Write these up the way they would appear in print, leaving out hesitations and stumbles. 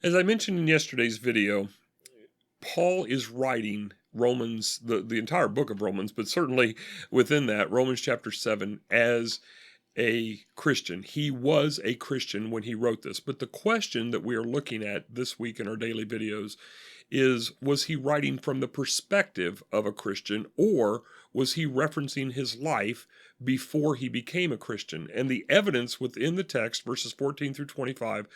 As I mentioned in yesterday's video, Paul is writing Romans, the entire book of Romans, but certainly within that, Romans chapter 7, as a Christian. He was a Christian when he wrote this. But the question that we are looking at this week in our daily videos is, was he writing from the perspective of a Christian, or was he referencing his life before he became a Christian? And the evidence within the text, verses 14 through 25,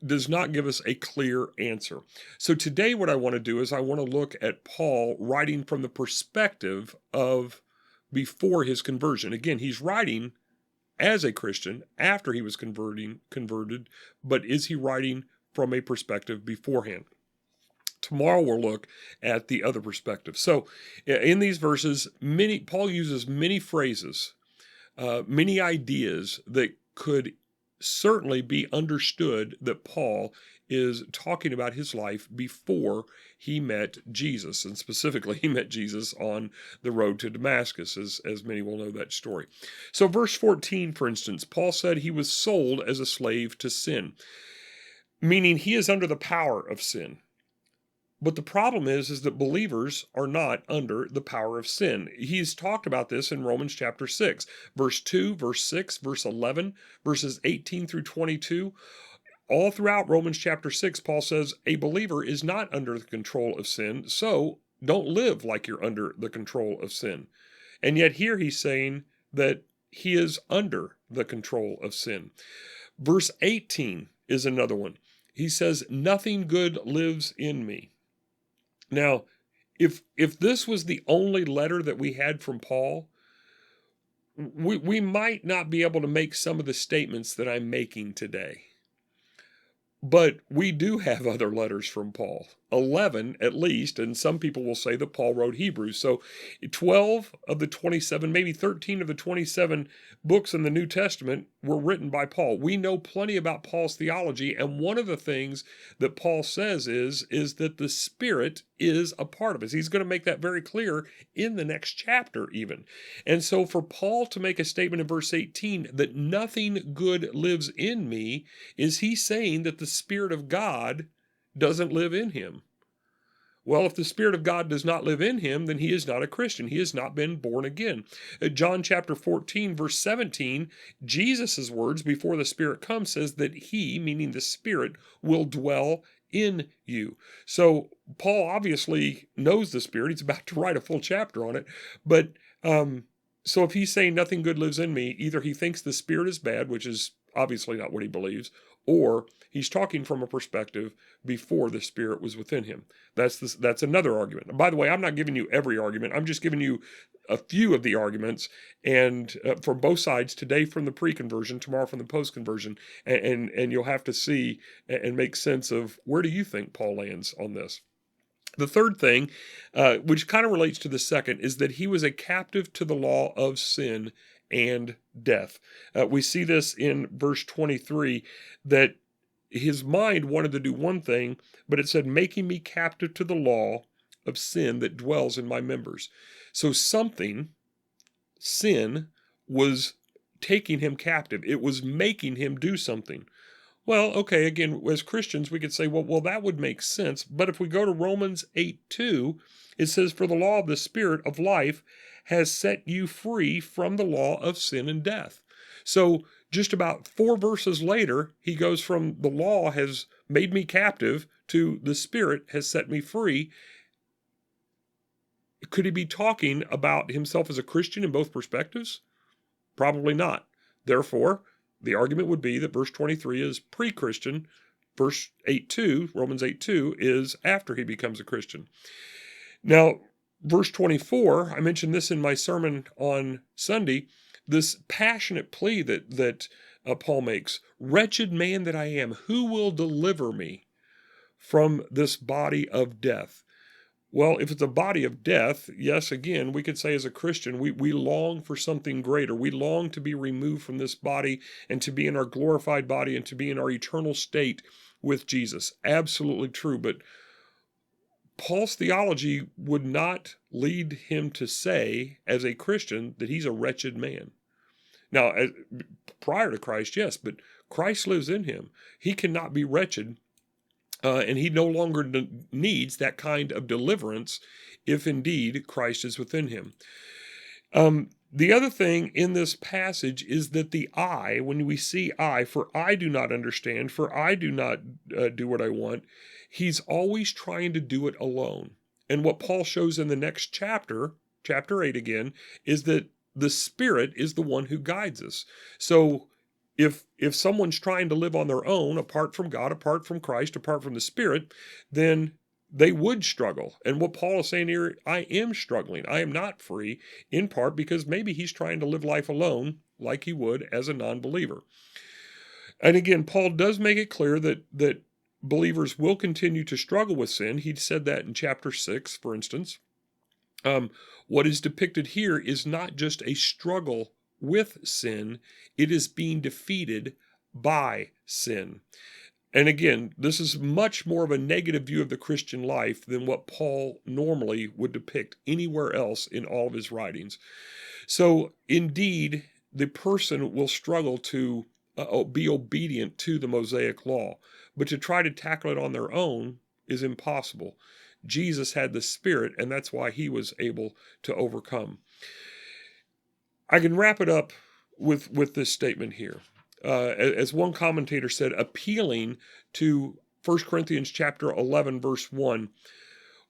does not give us a clear answer. So today what I want to do is I want to look at Paul writing from the perspective of before his conversion. Again, he's writing as a Christian after he was converted, but is he writing from a perspective beforehand? Tomorrow we'll look at the other perspective. So in these verses, Paul uses many phrases, many ideas that could certainly be understood that Paul is talking about his life before he met Jesus, and specifically he met Jesus on the road to Damascus, as many will know that story. So verse 14, for instance, Paul said he was sold as a slave to sin, meaning he is under the power of sin. But the problem is that believers are not under the power of sin. He's talked about this in Romans chapter 6, verse 2, verse 6, verse 11, verses 18 through 22. All throughout Romans chapter 6, Paul says a believer is not under the control of sin, so don't live like you're under the control of sin. And yet here he's saying that he is under the control of sin. Verse 18 is another one. He says, nothing good lives in me. Now, if this was the only letter that we had from Paul, we might not be able to make some of the statements that I'm making today. But we do have other letters from Paul, 11 at least, and some people will say that Paul wrote Hebrews. So 12 of the 27, maybe 13 of the 27 books in the New Testament were written by Paul. We know plenty about Paul's theology, and one of the things that Paul says is that the Spirit is a part of us. He's going to make that very clear in the next chapter even. And so for Paul to make a statement in verse 18 that nothing good lives in me, is he saying that the Spirit of God doesn't live in him? Well, if the Spirit of God does not live in him, then he is not a Christian. He has not been born again. John chapter 14, verse 17, Jesus' words before the Spirit comes says that he, meaning the Spirit, will dwell in you. So Paul obviously knows the Spirit. He's about to write a full chapter on it. But so if he's saying nothing good lives in me, either he thinks the Spirit is bad, which is obviously not what he believes, or he's talking from a perspective before the Spirit was within him. That's another argument. And by the way, I'm not giving you every argument. I'm just giving you a few of the arguments, and from both sides, today from the pre-conversion, tomorrow from the post-conversion, and you'll have to see and make sense of where do you think Paul lands on this. The third thing, which kind of relates to the second, is that he was a captive to the law of sin and death. We see this in verse 23, that his mind wanted to do one thing, but it said, making me captive to the law of sin that dwells in my members. So sin, was taking him captive. It was making him do something. Well, okay, again, as Christians, we could say, well, that would make sense. But if we go to Romans 8:2, it says, for the law of the Spirit of life has set you free from the law of sin and death. So just about 4 verses later, he goes from the law has made me captive to the Spirit has set me free. Could he be talking about himself as a Christian in both perspectives? Probably not. Therefore, the argument would be that verse 23 is pre-Christian. Verse 8:2, Romans 8:2, is after he becomes a Christian. Now, verse 24, I mentioned this in my sermon on Sunday, this passionate plea that Paul makes. Wretched man that I am, who will deliver me from this body of death? Well, if it's a body of death, yes, again, we could say as a Christian, we long for something greater. We long to be removed from this body and to be in our glorified body and to be in our eternal state with Jesus. Absolutely true. But Paul's theology would not lead him to say, as a Christian, that he's a wretched man. Now, prior to Christ, yes, but Christ lives in him. He cannot be wretched, and he no longer needs that kind of deliverance if indeed Christ is within him. The other thing in this passage is that the I, when we see I, for I do not understand, for I do not do what I want, he's always trying to do it alone. And what Paul shows in the next chapter, chapter 8 again, is that the Spirit is the one who guides us. So if someone's trying to live on their own, apart from God, apart from Christ, apart from the Spirit, then they would struggle. And what Paul is saying here, I am struggling. I am not free, in part because maybe he's trying to live life alone like he would as a non-believer. And again, Paul does make it clear that believers will continue to struggle with sin. He said that in chapter 6, for instance. What is depicted here is not just a struggle with sin, it is being defeated by sin. And again, this is much more of a negative view of the Christian life than what Paul normally would depict anywhere else in all of his writings. So indeed, the person will struggle to be obedient to the Mosaic law, but to try to tackle it on their own is impossible. Jesus had the Spirit, and that's why he was able to overcome. I can wrap it up with this statement here. As one commentator said, appealing to 1 Corinthians chapter 11, verse 1,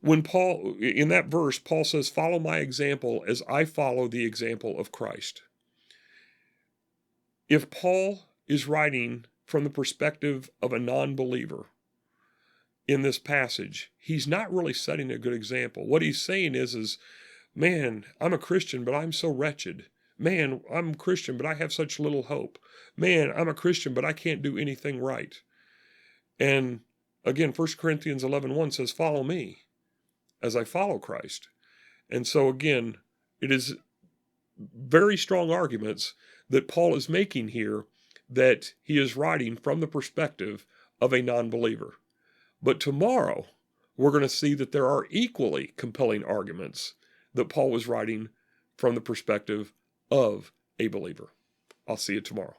when Paul, in that verse, Paul says, follow my example as I follow the example of Christ. If Paul is writing from the perspective of a non-believer in this passage, he's not really setting a good example. What he's saying is, man, I'm a Christian, but I'm so wretched. Man, I'm a Christian, but I have such little hope. Man, I'm a Christian, but I can't do anything right. And again, 1 Corinthians 11:1 says, follow me as I follow Christ. And so again, it is very strong arguments that Paul is making here that he is writing from the perspective of a non-believer. But tomorrow, we're going to see that there are equally compelling arguments that Paul was writing from the perspective of a believer. I'll see you tomorrow.